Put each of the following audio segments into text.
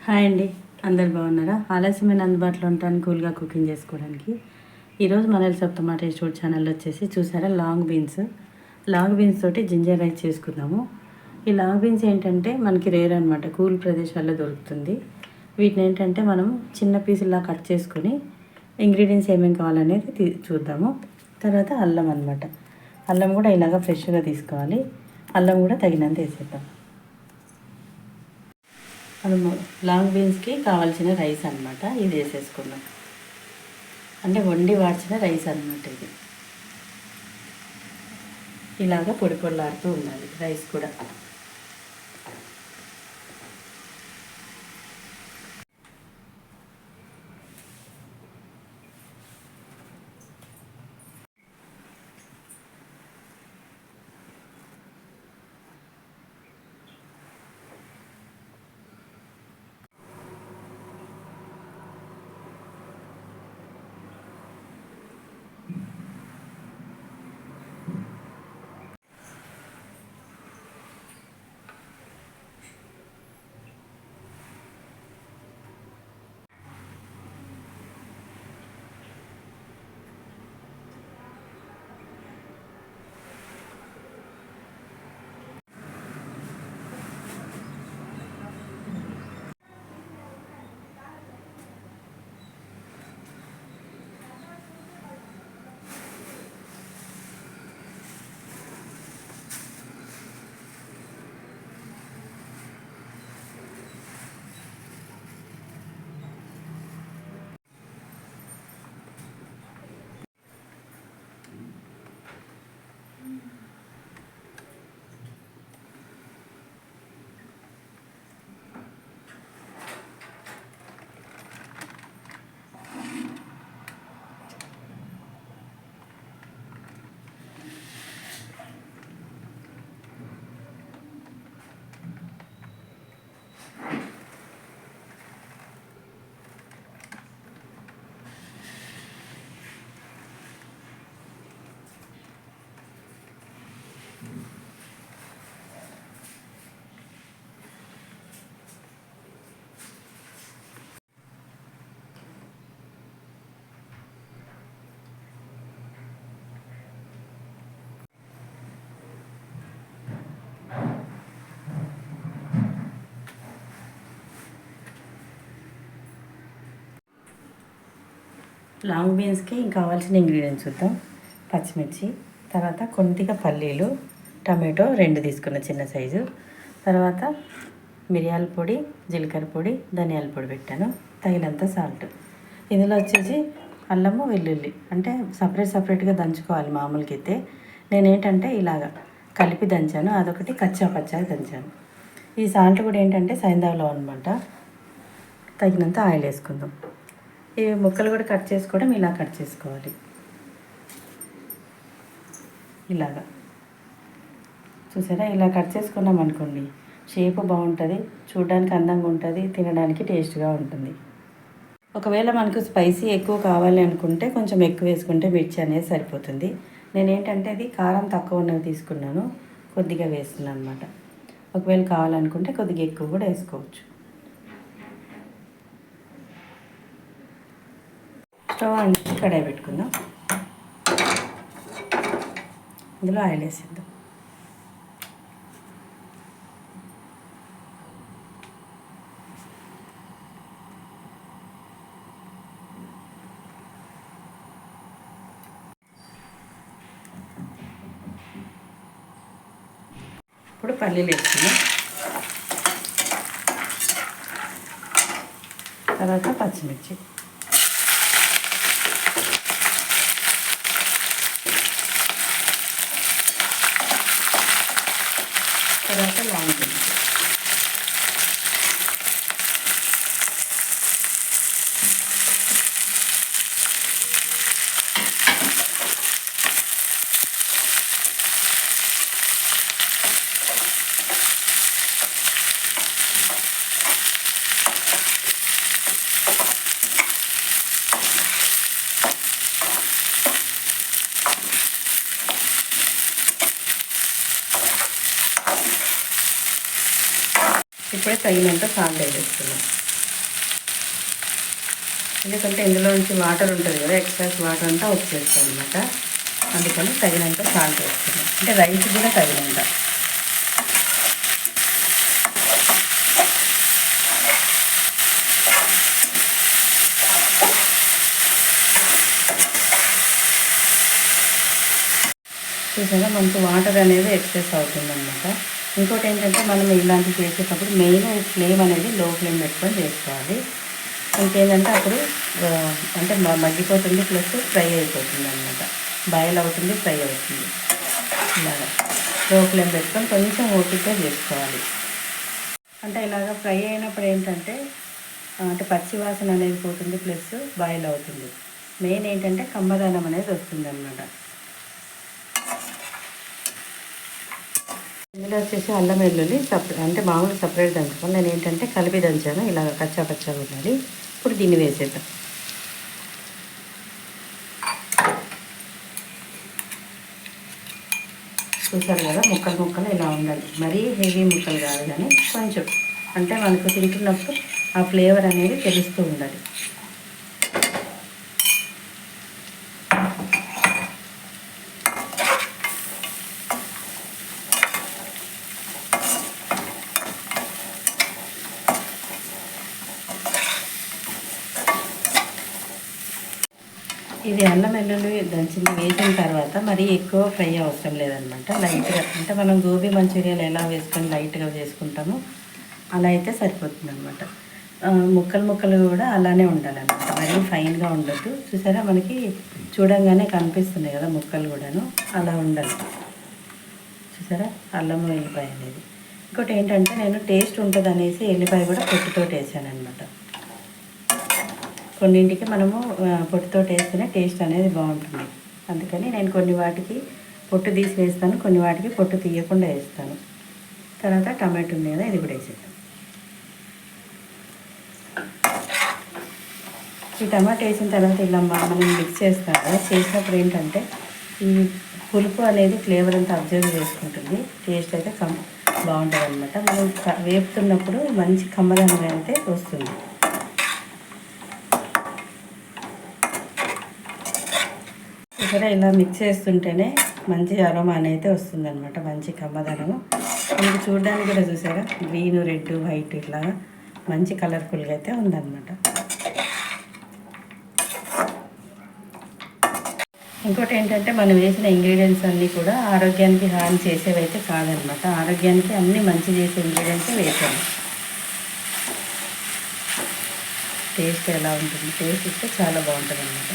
Hi అండి, అందరు బాగున్నారా? ఆలస్యమైన అందుబాటులో ఉంటాను కూల్గా కుకింగ్ చేసుకోవడానికి. ఈరోజు మన టమాటా టేస్ట్ ఫుడ్ ఛానల్లో వచ్చేసి చూసారా లాంగ్ బీన్స్ తోటి జింజర్ రైస్ చేసుకుందాము. ఈ లాంగ్ బీన్స్ ఏంటంటే మనకి రేర్ అనమాట, కూల్ ప్రదేశాల్లో దొరుకుతుంది. వీటిని ఏంటంటే మనం చిన్న పీసులా కట్ చేసుకొని ఇంగ్రీడియంట్స్ ఏమేమి కావాలనేది చూద్దాము. తర్వాత అల్లం అనమాట, అల్లం కూడా ఇలాగ ఫ్రెష్గా తీసుకోవాలి. అల్లం కూడా తగినంత వేసేద్దాం. మనము లాంగ్ బీన్స్కి కావాల్సిన రైస్ అనమాట, ఇది వేసేసుకుందాం. అంటే వండి వార్చిన రైస్ అనమాట ఇది. ఇలాగ పొడి పొడిలాడుతూ ఉండాలి రైస్ కూడా. లాంగ్ బీన్స్కి కావాల్సిన ఇంగ్రీడియంట్స్ చూద్దాం. పచ్చిమిర్చి, తర్వాత కొద్దిగా పల్లీలు, టమాటో 2 తీసుకున్న చిన్న సైజు, తర్వాత మిరియాల పొడి, జీలకర్ర పొడి, ధనియాల పొడి పెట్టాను, తగినంత సాల్ట్. ఇందులో వచ్చేసి అల్లము వెల్లుల్లి అంటే సపరేట్గా దంచుకోవాలి. మామూలుగా అయితే నేనేంటంటే ఇలాగా కలిపి దంచాను, అదొకటి పచ్చాగా దంచాను. ఈ సాల్ట్ కూడా ఏంటంటే సైంధవ్లో అనమాట. తగినంత ఆయిల్ వేసుకుందాం. ఈ ముక్కలు కూడా కట్ చేసుకోవడం ఇలా కట్ చేసుకోవాలి, ఇలాగా. చూసారా, ఇలా కట్ చేసుకున్నాం అనుకోండి, షేప్ బాగుంటుంది, చూడడానికి అందంగా ఉంటుంది, తినడానికి టేస్ట్గా ఉంటుంది. ఒకవేళ మనకు స్పైసీ ఎక్కువ కావాలి అనుకుంటే కొంచెం ఎక్కువ వేసుకుంటే మిర్చి అనేది సరిపోతుంది. నేనేంటంటే అది కారం తక్కువ ఉన్నవి తీసుకున్నాను, కొద్దిగా వేస్తున్నాను అనమాట. ఒకవేళ కావాలనుకుంటే కొద్దిగా ఎక్కువ కూడా వేసుకోవచ్చు. స్టవ్ ఆన్ చేసి కడాయి పెట్టుకుందాం. ఇందులో ఆయిల్ వేసేద్దాం. ఇప్పుడు పల్లీలు వేసుకుందాం, తర్వాత పచ్చిమిర్చి, తర్వాత లాంగ్ బీన్స్, ఇప్పుడే తగినంత సాల్ట్ వేసుకున్నాం. ఎందుకంటే ఇందులో నుంచి వాటర్ ఉంటుంది కదా, ఎక్స్ట్రాస్ వాటర్ అంతా వచ్చేస్తుంది అనమాట. అందుకని తగినంత సాల్ట్ వేస్తున్నాం, అంటే రైస్ కూడా తగినంత. చూసారా మనకు వాటర్ అనేది ఎక్సెస్ అవుతుందన్నమాట. ఇంకోటి ఏంటంటే మనం ఇలాంటివి చేసేటప్పుడు మెయిన్ ఫ్లేమ్ అనేది లో ఫ్లేమ్ పెట్టుకొని చేసుకోవాలి. ఇంకేంటంటే అప్పుడు అంటే మగ్గిపోతుంది, ప్లస్ ఫ్రై అయిపోతుంది అనమాట. బాయిల్ అవుతుంది, ఫ్రై అవుతుంది. ఇలాగా లో ఫ్లేమ్ పెట్టుకొని కొంచెం ఓపికగా చేసుకోవాలి. అంటే ఇలాగ ఫ్రై అయినప్పుడు ఏంటంటే అంటే పచ్చి వాసన అనేది పోతుంది, ప్లస్ బాయిల్ అవుతుంది. మెయిన్ ఏంటంటే కమ్మదనం అనేది వస్తుంది అన్నమాట. ఇందులో వచ్చేసి అల్లం వెల్లుల్లి అంటే మామూలు సపరేట్ దంచుకోవాలి. నేను ఏంటంటే కలిపి దంచాను, ఇలాగ కచ్చా పచ్చగా ఉండాలి. ఇప్పుడు దీన్ని వేసేద్దాం. చూసారు కదా, ముక్కలు ముక్కలు ఇలా ఉండాలి. మరీ హెవీ ముక్కలు కాదు, కానీ కొంచెం అంటే మనకు తింటున్నప్పుడు ఆ ఫ్లేవర్ అనేది తెలుస్తూ ఉండాలి. ఇది అల్లం వెల్లుల్లి దంచింది వేసిన తర్వాత మరీ ఎక్కువ ఫ్రై అవసరం లేదనమాట. లైట్గా అంటే మనం గోబీ మంచూరియాలు ఎలా వేసుకొని లైట్గా చేసుకుంటామో అలా అయితే సరిపోతుంది అనమాట. ముక్కలు ముక్కలు కూడా అలానే ఉండాలన్నమాట, మరీ ఫైన్గా ఉండద్దు. చూసారా మనకి చూడంగానే కనిపిస్తున్నాయి కదా ముక్కలు కూడాను, అలా ఉండాలి. చూసారా అల్లం ఎల్లిపాయ అనేది. ఇంకోటి ఏంటంటే నేను టేస్ట్ ఉంటుంది అనేసి ఎల్లిపాయ కూడా పొట్టుతో వేసాను అనమాట. కొన్నింటికి మనము పొట్టుతో వేస్తేనే టేస్ట్ అనేది బాగుంటుంది. అందుకని నేను కొన్ని వాటికి పొట్టు తీసి వేస్తాను, కొన్ని వాటికి పొట్టు తీయకుండా వేస్తాను. తర్వాత టమాటో ఉంది కదా, ఇది కూడా వేసేద్దాం. ఈ టమాటో వేసిన తర్వాత ఇలా మనం మిక్స్ చేస్తాం కదా, చేసినప్పుడు ఏంటంటే ఈ పులుపు అనేది ఫ్లేవర్ అంతా అబ్జర్వ్ చేసుకుంటుంది. టేస్ట్ అయితే బాగుంటుంది అనమాట. మనం వేపుతున్నప్పుడు మంచి కమ్మదనం అయితే వస్తుంది. ఇక్కడ ఇలా మిక్స్ చేస్తుంటేనే మంచి అరోమా అనేది వస్తుందన్నమాట, మంచి కమ్మదనము. మీకు చూడడానికి కూడా చూసారా గ్రీన్, రెడ్, వైట్ ఇట్లా మంచి కలర్ఫుల్గా అయితే ఉందన్నమాట. ఇంకోటి ఏంటంటే మనం వేసిన ఇంగ్రీడియంట్స్ అన్నీ కూడా ఆరోగ్యానికి హాని చేసేవి అయితే కాదనమాట. ఆరోగ్యానికి అన్నీ మంచి చేసే ఇంగ్రీడియంట్స్ వేసాము. టేస్ట్ ఎలా ఉంటుంది, టేస్ట్ ఇస్తే చాలా బాగుంటుంది అన్నమాట.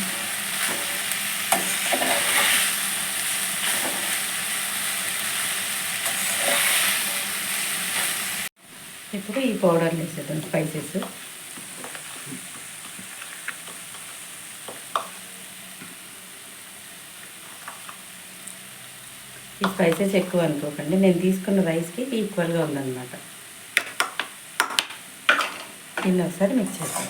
ఇప్పుడు ఈ పౌడర్లు వేసేద్దాం, స్పైసెస్. ఈ స్పైసెస్ ఎక్కువ అనుకోకండి, నేను తీసుకున్న రైస్కి ఈక్వల్గా ఉందన్నమాట. దీన్ని ఒకసారి మిక్స్ చేద్దాం.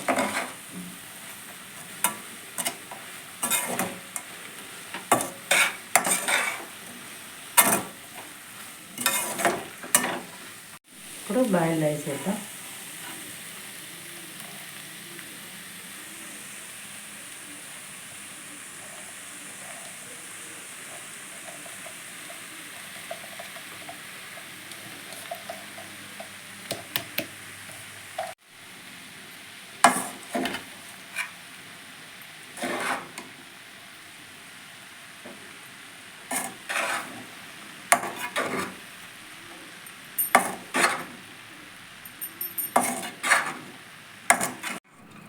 ఇప్పుడు బాయిల్ రైస్ వేద్దాం.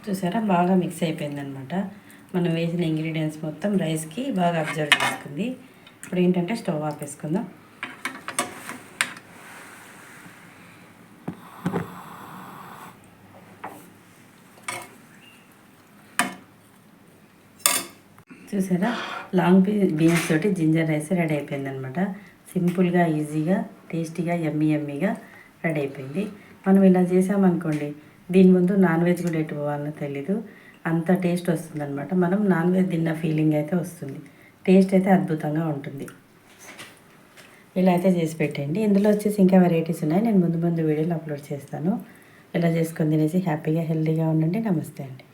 చూసారా బాగా మిక్స్ అయిపోయిందనమాట. మనం వేసిన ఇంగ్రీడియంట్స్ మొత్తం రైస్కి బాగా అబ్జర్వ్ చేసుకుంది. ఇప్పుడు ఏంటంటే స్టవ్ ఆపేసుకుందాం. చూసారా లాంగ్ బీన్స్ తోటి జింజర్ రైస్ రెడీ అయిపోయిందనమాట. సింపుల్గా, ఈజీగా, టేస్టీగా, యమ్మీగా రెడీ అయిపోయింది. మనం ఇలా చేసామనుకోండి, దీని ముందు నాన్ వెజ్ కూడా ఎటు పోవాలనో తెలీదు, అంత టేస్ట్ వస్తుందన్నమాట. మనం నాన్ వెజ్ తిన్న ఫీలింగ్ అయితే వస్తుంది. టేస్ట్ అయితే అద్భుతంగా ఉంటుంది. ఇలా అయితే చేసి పెట్టండి. ఇందులో వచ్చేసి ఇంకా వెరైటీస్ ఉన్నాయి, నేను ముందు వీడియోలు అప్లోడ్ చేస్తాను. ఇలా చేసుకొని తినేసి హ్యాపీగా, హెల్తీగా ఉండండి. నమస్తే అండి.